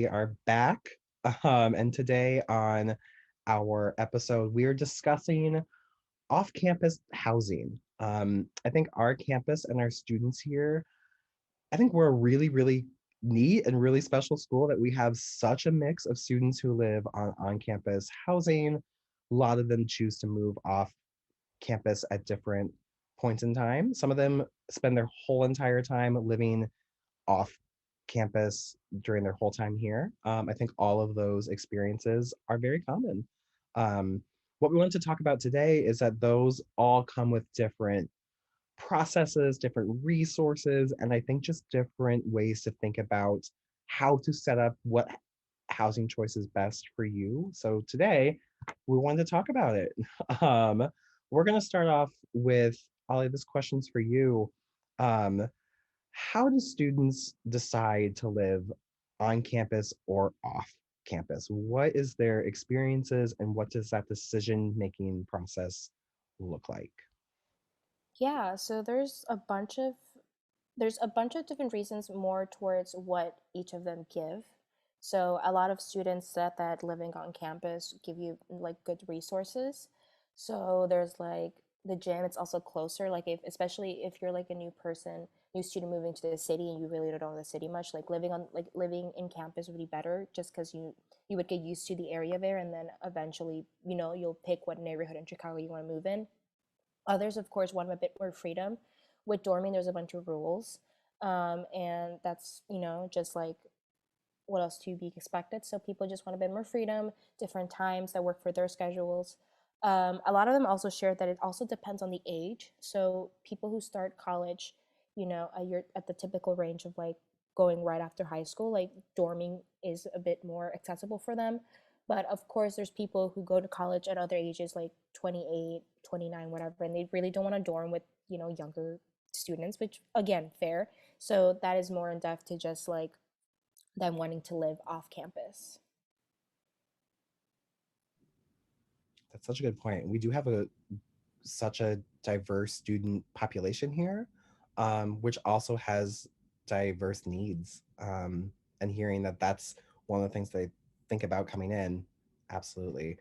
we are back. And today on our episode, we are discussing off campus housing. I think our campus and our students here, I think we're a really, really neat and really special school that we have such a mix of students who live on campus housing. A lot of them choose to move off campus at different points in time. Some of them spend their whole entire time living off campus during their whole time here. I think all of those experiences are very common. Um, what we want to talk about today is that those all come with different processes, different resources, and I think just different ways to think about how to set up what housing choice is best for you. So today we wanted to talk about it. Um, we're going to start off with Ollie, this question's for you. Um, how do students decide to live on campus or off campus? What is their experiences and what does that decision making process look like? Yeah, so there's a bunch of different reasons more towards what each of them give. So a lot of students said that living on campus give you like good resources. So there's like the gym, it's also closer. Like if especially if you're like a new person, new student moving to the city and you really don't know the city much, living in campus would be better just because you would get used to the area there and then eventually, you'll pick what neighborhood in Chicago you want to move in. Others, of course, want a bit more freedom. With dorming, there's a bunch of rules. And that's, just like what else to be expected. So people just want a bit more freedom, different times that work for their schedules. A lot of them also shared that it also depends on the age. So people who start college, you're at the typical range of like going right after high school, like dorming is a bit more accessible for them. But of course, there's people who go to college at other ages, like 28, 29, whatever, and they really don't want to dorm with, younger students, which again, fair. So that is more in depth to just like them wanting to live off campus. That's such a good point. We do have a such a diverse student population here, which also has diverse needs. And hearing that that's one of the things they think about coming in, absolutely.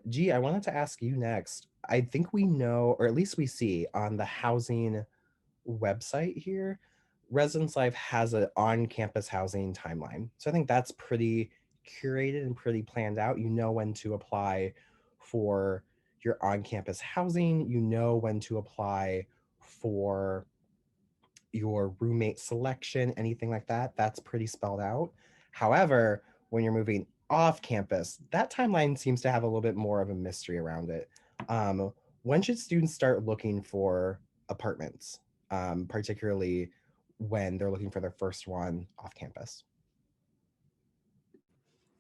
G, I wanted to ask you next. I think we know, or at least we see on the housing website here, Residence Life has an on-campus housing timeline. So I think that's pretty curated and pretty planned out. You know when to apply for your on-campus housing. You know when to apply for your roommate selection, anything like that. That's pretty spelled out. However, when you're moving off campus, that timeline seems to have a little bit more of a mystery around it. Um, when should students start looking for apartments, particularly when they're looking for their first one off campus?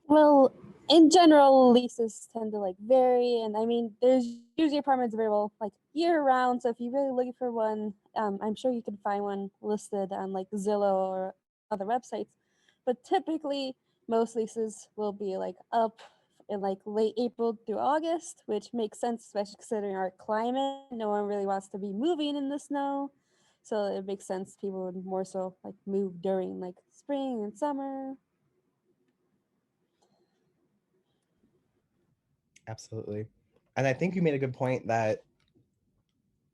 Well, in general, leases tend to like vary, and I mean, there's usually apartments available like year round. So if you're really looking for one, I'm sure you can find one listed on like Zillow or other websites. But typically, most leases will be like up in like late April through August, which makes sense, especially considering our climate. No one really wants to be moving in the snow, so it makes sense people would more so like move during like spring and summer. Absolutely. And I think you made a good point that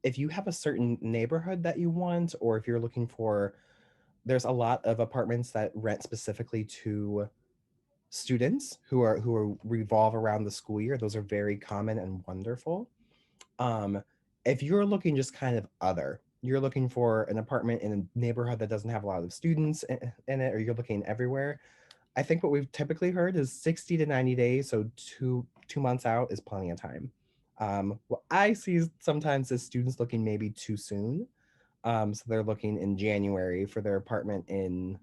if you have a certain neighborhood that you want, or if you're looking for, there's a lot of apartments that rent specifically to students who are revolve around the school year. Those are very common and wonderful. Um, if you're looking just kind of other, you're looking for an apartment in a neighborhood that doesn't have a lot of students in it, or you're looking everywhere. I think what we've typically heard is 60 to 90 days, so two months out is plenty of time. What I see sometimes is students looking maybe too soon. So they're looking in January for their apartment in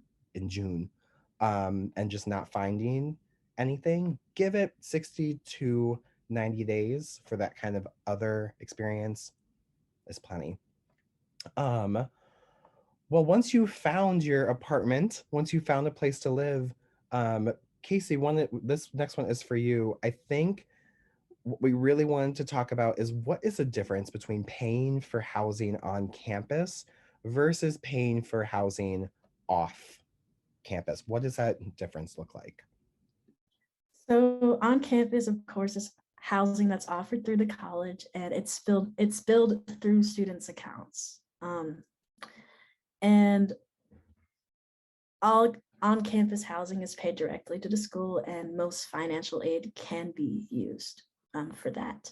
June, and just not finding anything. Give it 60 to 90 days for that kind of other experience is plenty. Um, well, once you found your apartment, once you found a place to live, um, Casey, this next one is for you. I think what we really wanted to talk about is what is the difference between paying for housing on campus versus paying for housing off campus? What does that difference look like? So on campus, of course, is housing that's offered through the college, and it's billed through students' accounts. And all on-campus housing is paid directly to the school, and most financial aid can be used for that.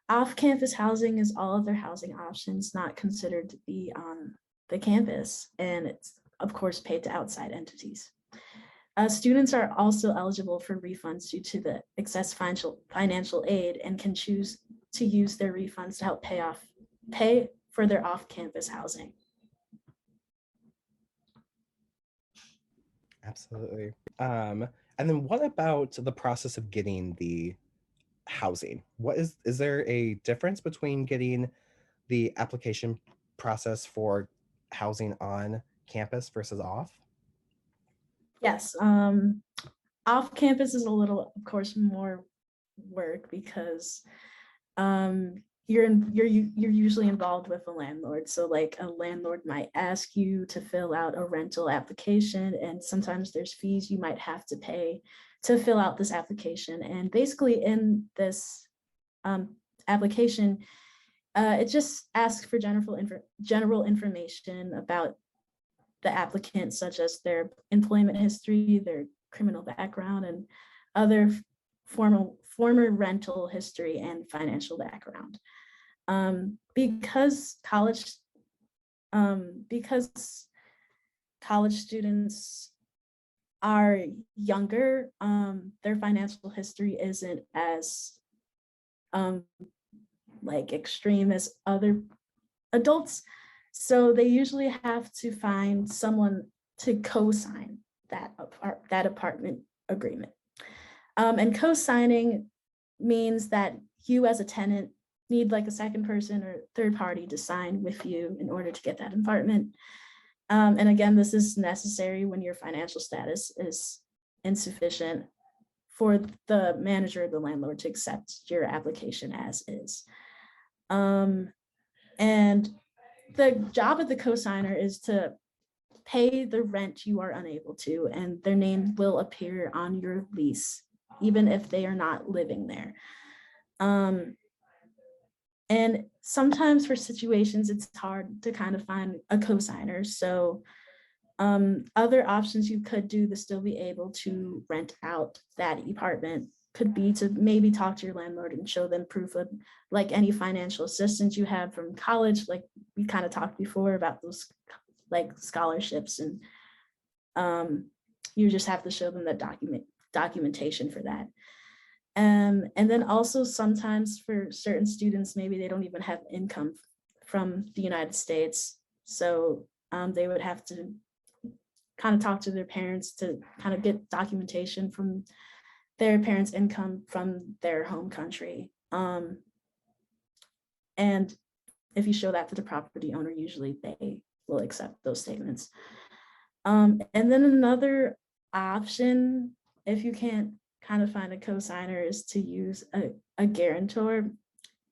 Off-campus housing is all other housing options not considered to be on the campus, and it's of course paid to outside entities. Students are also eligible for refunds due to the excess financial aid and can choose to use their refunds to help pay for their off-campus housing. Absolutely. And then what about the process of getting the housing? Is there a difference between getting the application process for housing on campus versus off? Yes, off campus is a little, of course, more work because you're usually involved with a landlord. So like a landlord might ask you to fill out a rental application, and sometimes there's fees you might have to pay to fill out this application. And basically in this application, it just asks for general information about the applicant, such as their employment history, their criminal background, and other former rental history and financial background. Because college students are younger, their financial history isn't as like extreme as other adults. So they usually have to find someone to co-sign that apartment agreement. And co-signing means that you as a tenant need like a second person or third party to sign with you in order to get that apartment. And again, this is necessary when your financial status is insufficient for the manager or the landlord to accept your application as is. And the job of the cosigner is to pay the rent you are unable to, and their name will appear on your lease, even if they are not living there. And sometimes for situations, it's hard to kind of find a cosigner. So other options you could do to still be able to rent out that apartment could be to maybe talk to your landlord and show them proof of like any financial assistance you have from college. Like we kind of talked before about those like scholarships, and you just have to show them that documentation for that. And then also sometimes for certain students, maybe they don't even have income from the United States. So they would have to kind of talk to their parents to kind of get documentation from their parents' income from their home country. And if you show that to the property owner, usually they will accept those statements. And then another option, if you can't kind of find a cosigner, is to use a guarantor.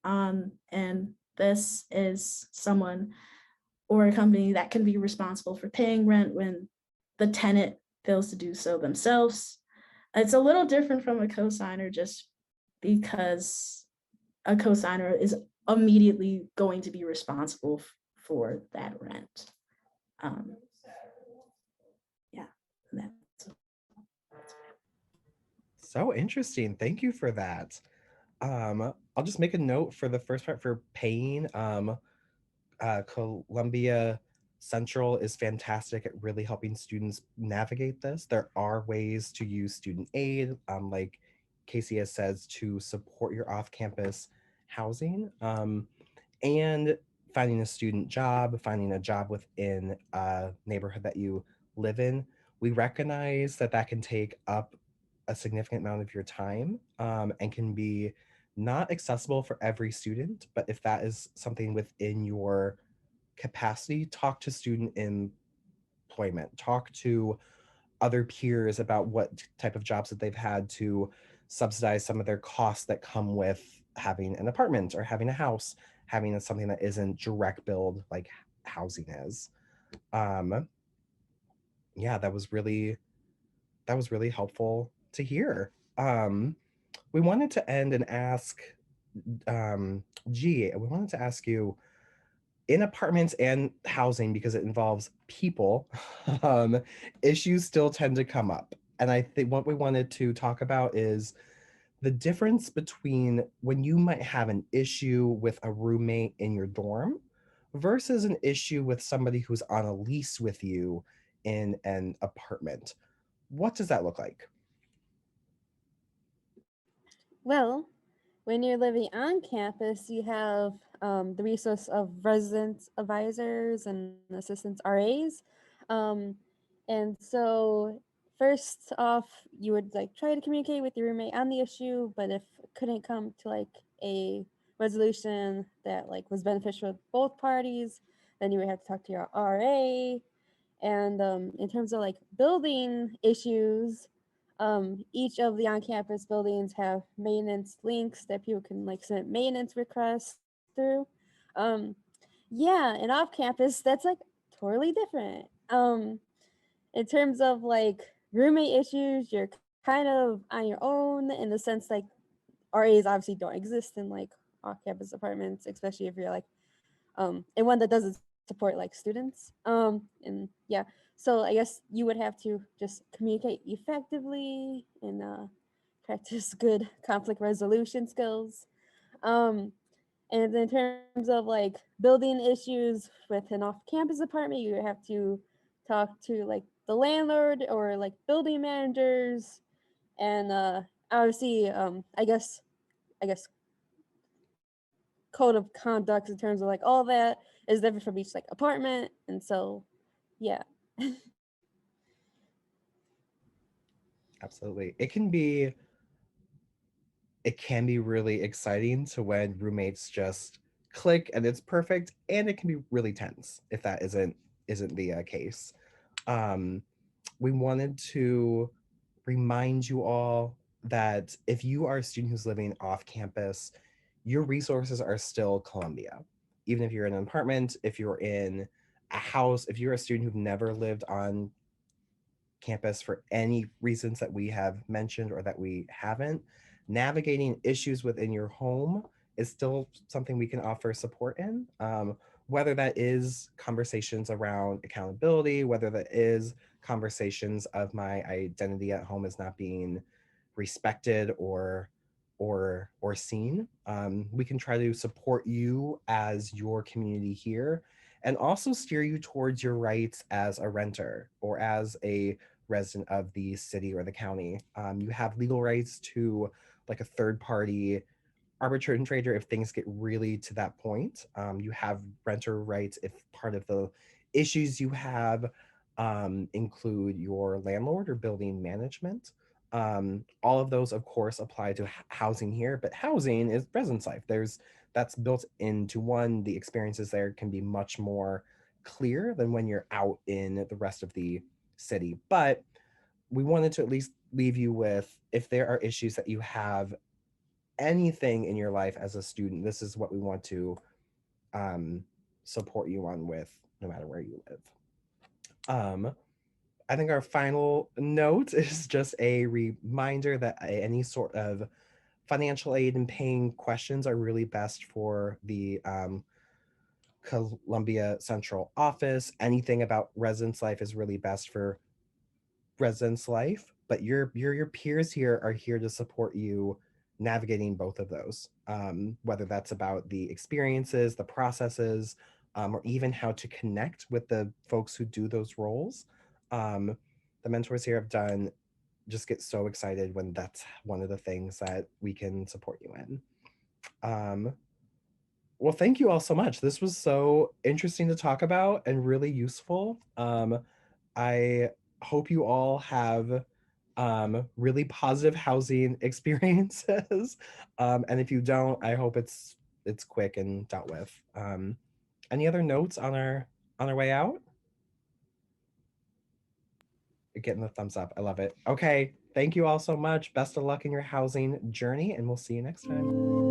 And this is someone or a company that can be responsible for paying rent when the tenant fails to do so themselves. It's a little different from a cosigner just because a cosigner is immediately going to be responsible for that rent. Yeah, that's So interesting. Thank you for that. I'll just make a note for the first part for paying. Columbia Central is fantastic at really helping students navigate this. There are ways to use student aid, like Casey has says, to support your off-campus housing, and finding a student job, finding a job within a neighborhood that you live in. We recognize that that can take up a significant amount of your time, and can be not accessible for every student, but if that is something within your capacity, talk to student employment, talk to other peers about what type of jobs that they've had to subsidize some of their costs that come with having an apartment or having a house, having something that isn't direct build like housing is. yeah, that was really helpful to hear. We wanted to end and ask, G, we wanted to ask you, in apartments and housing, because it involves people, um, issues still tend to come up. And I think what we wanted to talk about is the difference between when you might have an issue with a roommate in your dorm versus an issue with somebody who's on a lease with you in an apartment. What does that look like? Well, when you're living on campus, you have the resource of resident advisors and assistants RAs. Um, and so, first off, you would like try to communicate with your roommate on the issue, but if it couldn't come to like a resolution that like was beneficial to both parties, then you would have to talk to your RA. And in terms of like building issues, each of the on-campus buildings have maintenance links that people can like submit maintenance requests through. Um, yeah, and off campus, that's like totally different. In terms of like roommate issues, you're kind of on your own in the sense like RAs obviously don't exist in like off-campus apartments, especially if you're like and one that doesn't support like students. And yeah, so I guess you would have to just communicate effectively and practice good conflict resolution skills. Um, and in terms of like building issues with an off-campus apartment, you have to talk to like the landlord or like building managers, and obviously, I guess code of conduct in terms of like all that is different from each like apartment, and so yeah. Absolutely. It can be really exciting to when roommates just click and it's perfect, and it can be really tense if that isn't the case. Um, we wanted to remind you all that if you are a student who's living off campus, your resources are still Columbia. Even if you're in an apartment, if you're in a house, if you're a student who've never lived on campus for any reasons that we have mentioned or that we haven't, navigating issues within your home is still something we can offer support in. Whether that is conversations around accountability, whether that is conversations of my identity at home is not being respected or seen. We can try to support you as your community here and also steer you towards your rights as a renter or as a resident of the city or the county. You have legal rights to like a third party arbitrator if things get really to that point. You have renter rights if part of the issues you have include your landlord or building management. All of those, of course, apply to housing here, but housing is residence life. That's built into one. The experiences there can be much more clear than when you're out in the rest of the city. But we wanted to at least leave you with, if there are issues that you have anything in your life as a student, this is what we want to um, support you on with, no matter where you live. Um, I think our final note is just a reminder that any sort of financial aid and paying questions are really best for the Columbia Central office. Anything about residence life is really best for residence life, but your peers here are here to support you navigating both of those. Whether that's about the experiences, the processes, or even how to connect with the folks who do those roles. Um, the mentors here have done just get so excited when that's one of the things that we can support you in. Well, thank you all so much. This was so interesting to talk about and really useful. I hope you all have really positive housing experiences. And if you don't, I hope it's quick and dealt with. Any other notes on our way out? You're getting the thumbs up. I love it. Okay. Thank you all so much. Best of luck in your housing journey, and we'll see you next time.